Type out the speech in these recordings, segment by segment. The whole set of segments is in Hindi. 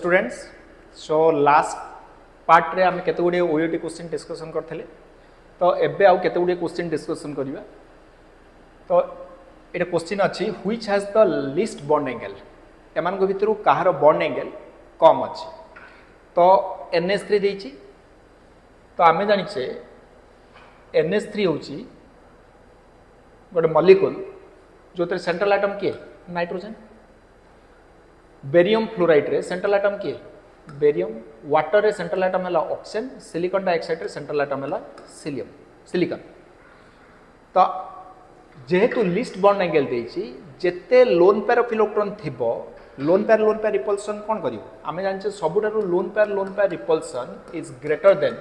स्टूडेंट्स सो लास्ट पार्ट रे आम केते गुडे ओयूटी क्वेश्चन डिस्कशन करथिले तो एबे आउ केते गुडे क्वेश्चन डिस्कशन करिवा। तो एटा क्वेश्चन अछि which has the least bond angle एमान को भितरु काहार बॉन्ड एंगल कम अछि। तो NH3 देछि तो आमे जानि छे NH3 होछि गोटे मॉलिक्यूल जोते सेंट्रल एटम के नाइट्रोजन। बेरियम फ्लोराइड रे सेंट्रल एटम किए बेरियम। वाटर रे सेंट्रल एटम है ऑक्सीजन। सिलिकॉन डाइऑक्साइड रे सेंट्रल एटम है सिलियम सिलिकॉन। तो जेहेतु लिस्ट बॉन्ड एंगल देछि जेते लोन पेयर ऑफ इलेक्ट्रॉन थिबो लोन पेयर रिपल्सन कोन करियो आमे जानछे सबुठारु lone pair repulsion is greater than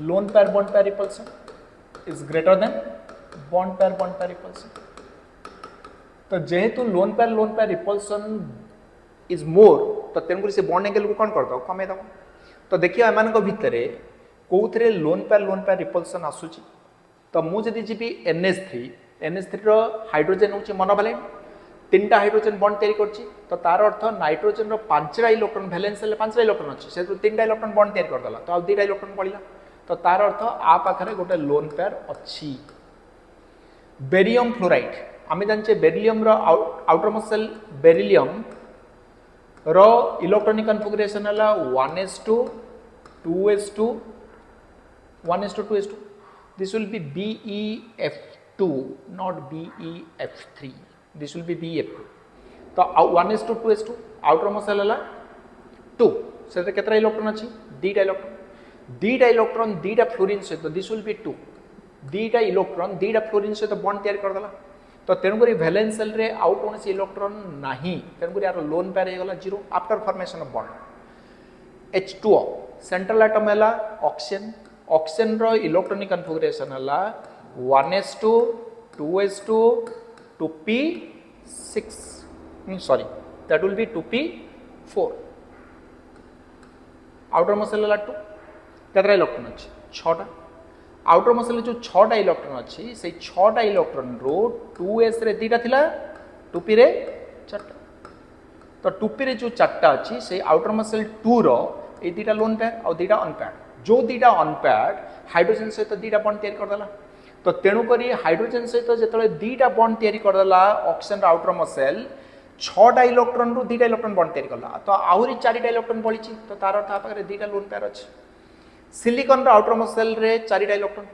lone pair bond pair repulsion is greater than bond pair repulsion. तो जेहेतु lone pair repulsion is more तो तेणुक से बॉन्ड एंगल को कौन कर दो कमे दो। तो देखिए एम भितर कौन लोन पेयर रिपल्सन आसूची। तो मुझे जी NH3 रो हाइड्रोजन हूँ मोनोवैलेंट तीनटा हाइड्रोजन बॉन्ड तैयारी करछि। तो तार अर्थ नाइट्रोजन रो 5टा इलेक्ट्रॉन वैलेंस ले 5टा इलेक्ट्रॉन अछि से 3टा इलेक्ट्रॉन बॉन्ड तैयारी कर दला तो आ 2टा इलेक्ट्रॉन पड़िला। तो तार अर्थ आ पाखरे गोटे लोन पेयर अछि। बेरियम फ्लोराइड आमे जानछे बेरिलियम रो आउटर मोस्ट शेल बेरिलियम रो इलेक्ट्रॉनिक कन्फिगरेशन है 1s2 2s2 1s2 this will be BeF2 not BeF3 this will be BeF2। तो 1s2 2s2 outer most shell है 2 से केतरा इलेक्ट्रॉन अछि 2टा इलेक्ट्रॉन 2टा फ्लोरीन सहित दिस विल बी 2 2टा इलेक्ट्रॉन 2टा फ्लोरीन सहित बॉन्ड तैयार कर दला। तो तेणुक वैलेंस शेल रे आउ कौन सी इलेक्ट्रॉन नहीं तेणुक यार लोन पेयर हो गला 0 after formation of bond. H2O central atom है ऑक्सीजन। ऑक्सीजन रो इलेक्ट्रॉनिक कन्फिगरेशन है 1s2 2s2 2p6 sorry that will be 2p4 outermost shell 2 केतरा इलेक्ट्रॉन अछि 6टा। आउटर मोस्ट शेल जो 6टा इलेक्ट्रॉन अछि से 6टा इलेक्ट्रॉन रो 2s रे 2टा थिला 2p रे 4टा। तो 2p रे जो 4टा अछि से आउटर मोस्ट शेल 2 रो ए 2टा लोन पेयर और 2टा अनपेयर्ड जो 2टा अनपेयर्ड हाइड्रोजन सहित 2टा बॉन्ड तैयार कर दला। तो तेणु करी हाइड्रोजन सहित जेतले 2टा बॉन्ड तैयार कर दला ऑक्सीजन रो आउटर मोस्ट शेल 6टा इलेक्ट्रॉन रो 2टा इलेक्ट्रॉन बॉन्ड तैयार करला। तो आहुरी 4टा इलेक्ट्रॉन बळिछि तो तार अर्थ पाखरे 2टा लोन पेयर अछि। सिलिकॉन रो आउटर मोस्ट शेल रे 4टा इलेक्ट्रॉन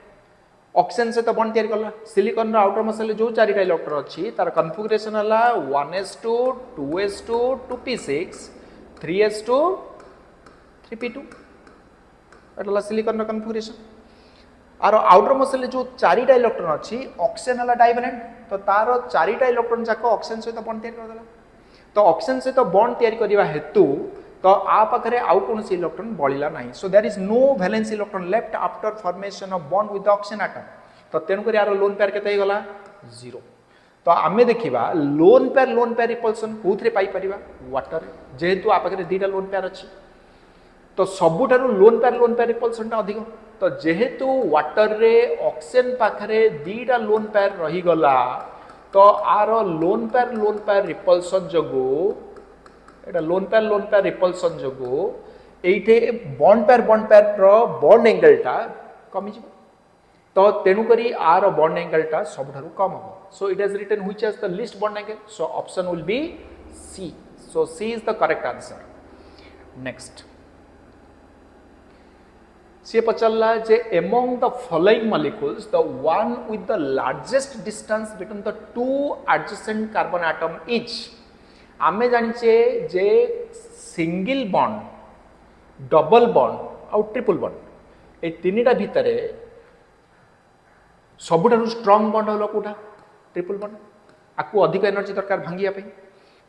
ऑक्सीजन से तो बॉन्ड तैयार करला। सिलिकॉन रो आउटर मोस्ट शेल जो 4टा इलेक्ट्रॉन अछि तार कन्फिगरेशन हला 1s2 2s2 2p6 3s2 3p2 एटला सिलिकॉन रो कन्फिगरेशन। आरो आउटर मोस्ट शेल जो 4टा इलेक्ट्रॉन अछि ऑक्सीजन हला डाइवैलेंट तो तार 4टा इलेक्ट्रॉन जाक ऑक्सीजन से तो बॉन्ड तैयार कर देला। तो ऑक्सीजन से तो बॉन्ड तैयार करबा हेतु तो आ पाखरे आउ कौन सी इलेक्ट्रॉन बळिला नाही। So there is no valence electron left after formation of bond with the oxygen atom. तो तेणु कर यार लोन पेयर केते गला 0। तो आमे देखिबा लोन पेयर रिपल्सन कोथरे पाई परिबा वाटर जेहेतु आ पाखरे 2टा लोन पेयर अछि तो सबुठारु लोन पेयर रिपल्सन ता अधिक। तो जेहेतु वाटर रे ऑक्सीजन पाखरे 2टा लोन पेयर रही गला तो आर लोन पेयर रिपल्सन जगो एटा लोन पेयर रिपल्सन जगो एइठे बॉन्ड पेयर रो बॉन्ड एंगलटा कमी जिवो। तो तेणु करी आर बॉन्ड एंगलटा सबठारु कम हो। So it has written which has the least bond angle. So option will be C। सो C is the correct answer. Next सी पचल्ला जे among the following molecules the one with the largest distance between the two adjacent carbon atom is आमे जानिचे जे सिंगल बॉन्ड डबल बॉन्ड और ट्रिपल बॉन्ड ए तीनटा भितरे सबुठारु स्ट्रांग बॉन्ड हलो कोठा ट्रिपल बॉन्ड। आकु अधिक एनर्जी दरकार भांगिया पे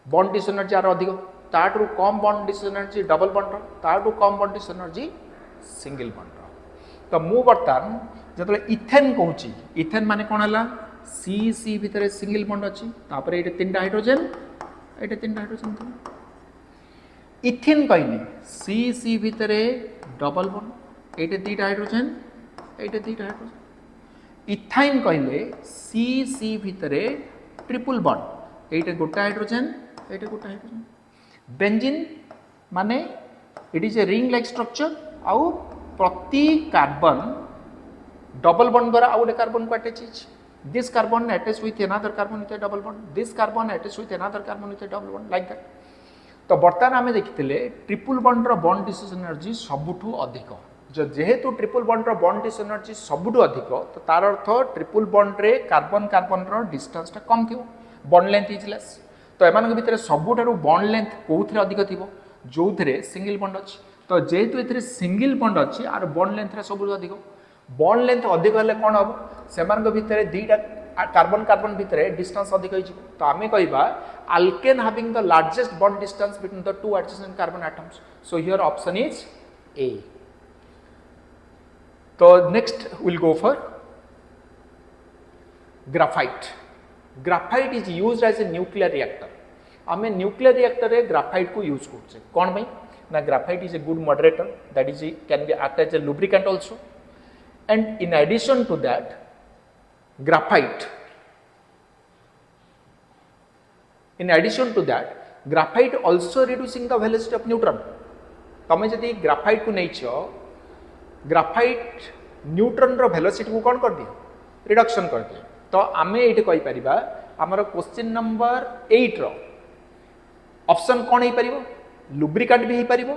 बॉन्ड डिस एनर्जी आरो अधिक ताटू कम बॉन्ड डिस एनर्जी डबल बॉन्ड ताटू कम बॉन्ड डिस एनर्जी सिंगल बॉन्ड। तो मु बर्तमान जतले इथेन कहूची इथेन माने कोन हला C भितरे सिंगल बॉन्ड अछि तापर एटे 3टा हाइड्रोजन एटे 3टा हाइड्रोजन इथेन कहले C भितरे डबल बॉन्ड एटे 2टा हाइड्रोजन एटे 2टा हाइड्रोजन। इथाइन कहले C भितरे ट्रिपल बॉन्ड एटे गोटा हाइड्रोजन एटे गोटा हाइड्रोजन। बेंजीन माने it is a ring like structure आउ प्रति कार्बन डबल बॉन्ड द्वारा आउ कार्बन को attach is this carbon attach with another carbon with A double bond this carbon attach with another carbon with A double bond like that तो बर्तमान आम देखते ट्रिपल बॉन्ड रो बॉन्ड डिस्टेंस एनर्जी सबुठू अधिक जेहेतु ट्रिपल बॉन्ड रो बॉन्ड डिस्टेंस एनर्जी सबुठू अधिक तो तार अर्थ ट्रिपल बॉन्ड रे कार्बन कार्बन रो डिस्टेंस टा कम थी बॉन्ड लेंथ इज लेस तो एमान भितर सबुठारु बॉन्ड लेंथ कोउथरे अधिक थिबो जोउथरे सिंगल बॉन्ड अछि तो जेहेतु एथरे सिंगल बॉन्ड अछि आर बॉन्ड लेंथ रे सबुठू अधिक बॉन्ड लेंथ अधिक हेले कोन हबो सेमान भितर दीटा कार्बन कार्बन भितर डिस्टेंस अधिक होई तो आमे कहबा alkane having the largest bond distance between the two adjacent carbon atoms so here option is A so next we'll go for graphite is used as a nuclear reactor आमे nuclear reactor रे graphite को use करछे कोन भाई ना graphite is a good moderator that is can be act as a lubricant also and in addition to that graphite also reducing the velocity of neutron तमे जदि ग्राफाइट को नैछ ग्राफाइट न्यूट्रॉन रो वेलोसिटी को कोन कर दिए रिडक्शन कर दिए तो आमे एठी कहि परिबा हमर क्वेश्चन नंबर 8 रो ऑप्शन कोन हे परिबो लुब्रिकेंट भी हे परिबो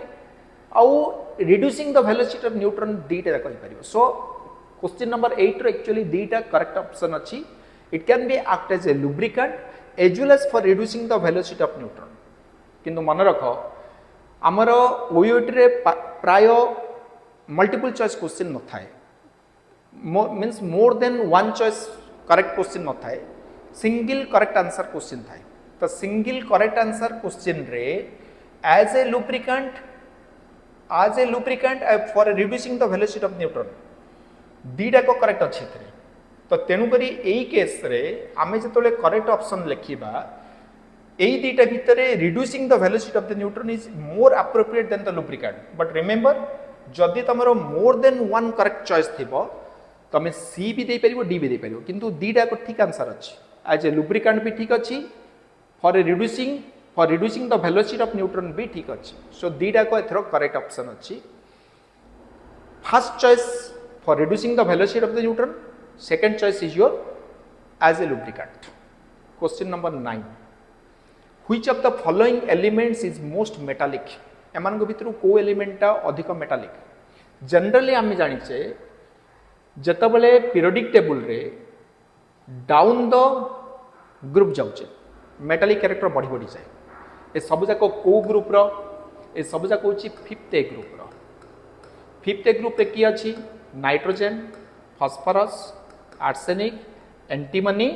आउ reducing the velocity of neutron दीटा कहि परिबो सो क्वेश्चन नंबर 8 रो एक्चुअली दीटा करेक्ट ऑप्शन अछि it can be act as a lubricant as well as for reducing the velocity of neutron किंतु मन रख आमर OUAT रे प्राय मल्टीपल चॉइस क्वेश्चन न थाए means more than one choice correct question न थाए सिंगल करेक्ट आंसर क्वेश्चन थाए तो सिंगल करेक्ट आंसर क्वेश्चन रे as a lubricant for reducing the velocity of neutron दीटा को करेक्ट अच्छे थे तो तेणुक यही केस रे आमे जो करेक्ट ऑप्शन लिखा यही दीटा भितर reducing the velocity of the neutron is more appropriate than the lubricant but remember जदि तुम more than one correct choice थी तुम सी भी दे पार डी भी दे पार किंतु दीटा को ठीक आंसर अच्छी एज ए लुब्रिकेंट भी ठीक अच्छी for reducing the velocity of neutron भी ठीक अच्छी सो दीटा को एथर करेक्ट ऑप्शन अच्छी first choice for reducing the velocity of the neutron second choice is your as a lubricant question number 9 which of the following elements is most metallic एमान को भितर को एलिमेंट टा अधिक मेटालिक जनरली आम जानिचे जतबले पीरियोडिक टेबल रे डाउन द ग्रुप जाउचे मेटालिक कैरेक्टर बढ़ी बढ़ी जाए ए सब जाक को ग्रुप रो ए सब जाक होची फिफ्थ ए ग्रुप रो फिफ्थ ए ग्रुप रे की अछि नाइट्रोजन फास्फोरस आर्सेनिक एंटीमनी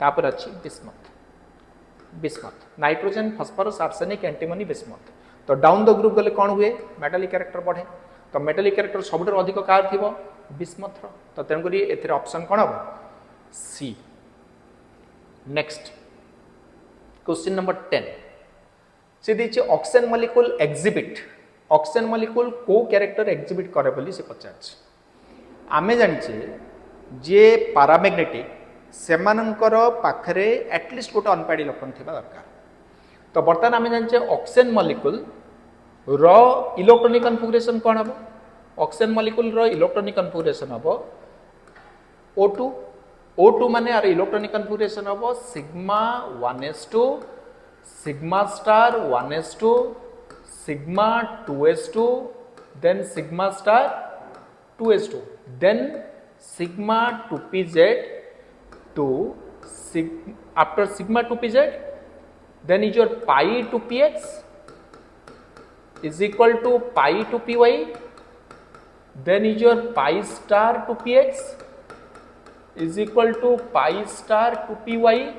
तापर अच्छी bismuth nitrogen phosphorus arsenic antimony bismuth तो डाउन द ग्रुप गले कौन हुए मेटालिक कैरेक्टर बढ़े तो मेटालिक कैरेक्टर सबुठ अधिक कार थी बिस्मथ तो तेणुक ए ऑप्शन कौन हम सी नेक्स्ट क्वेश्चन नंबर 10 से देखिए oxygen molecule exhibit oxygen molecule को कैरेक्टर एग्जिबिट करे बोली से पचार आमे जानिचे जे पारामैग्नेटिक सेमानंकर पाखरे एटलिस्ट गोटे अनपेड इलेक्ट्रॉन थिबा दरकार तो बर्तमान आमे जानिचे ऑक्सीजन मॉलिक्यूल रो इलेक्ट्रॉनिक कन्फिगरेशन कोन हबो ऑक्सीजन मॉलिक्यूल रो इलेक्ट्रॉनिक कन्फिगरेशन हबो O2 माने आर इलेक्ट्रॉनिक कन्फिगरेशन हबो sigma 1s2 sigma star 1s2 sigma 2s2 then sigma star 2s2 then sigma 2pz to after sigma 2pz then is your pi 2px is equal to pi 2py then is your pi star 2px is equal to pi star 2py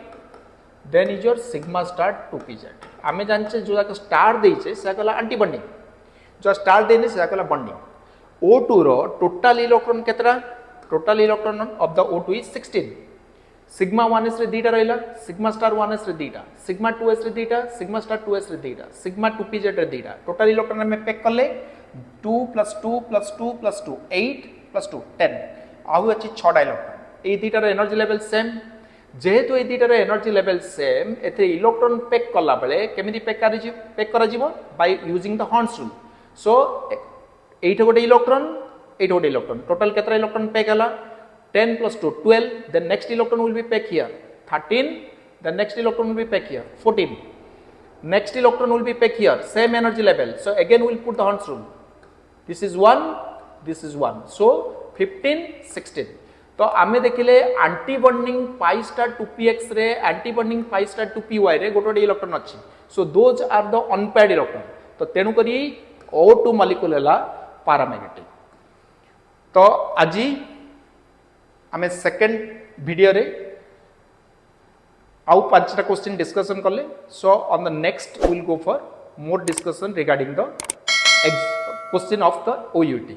then is your sigma star 2pz आमे जानचे जो जाक स्टार देइछे से कहला एंटी बॉन्डिंग जो स्टार देने से कहला बॉन्डिंग O2 रो टोटल इलेक्ट्रॉन केतरा total electron of the O2 is 16 sigma 1s रे दीटा रहला सिग्मा स्टार 1s रे दीटा सिग्मा 2s रे दीटा सिग्मा स्टार 2s रे दीटा सिग्मा 2pz रे दीटा टोटल इलेक्ट्रॉन में पैक करले 2 + 2 + 2 + 2 8 + 2 10 आउ अछि 6 टा इलेक्ट्रॉन ए दीटा रो एनर्जी लेवल सेम जेहेतु ये दुटार एनर्जी लेवल सेम एथे इलेक्ट्रॉन पैक कला बेले केमिति पैक करा जिवो बाय यूजिंग द हॉर्न्स रूल सो एइठ गोटे इलेक्ट्रॉन एइठ गोटे इलेक्ट्रॉन टोटल केतरा इलेक्ट्रॉन पैक हला 10 plus 2 12 then next electron will be packed here 13 the next electron will be packed here 14 next electron will be packed here same energy level so again we'll put the Horn's rule this is 1 so 15 16 तो आमे देखिले anti bonding pi star 2px रे anti bonding pi star 2py रे गोटे इलेक्ट्रॉन अच्छी so those are the unpaired electron तो तेणु करी O2 मॉलिक्यूल हला पैरामैग्नेटिक तो आज आमे सेकंड वीडियो रे आउ 5टा क्वेश्चन डिस्कशन करले so on the next will go for more discussion regarding the question of the OUT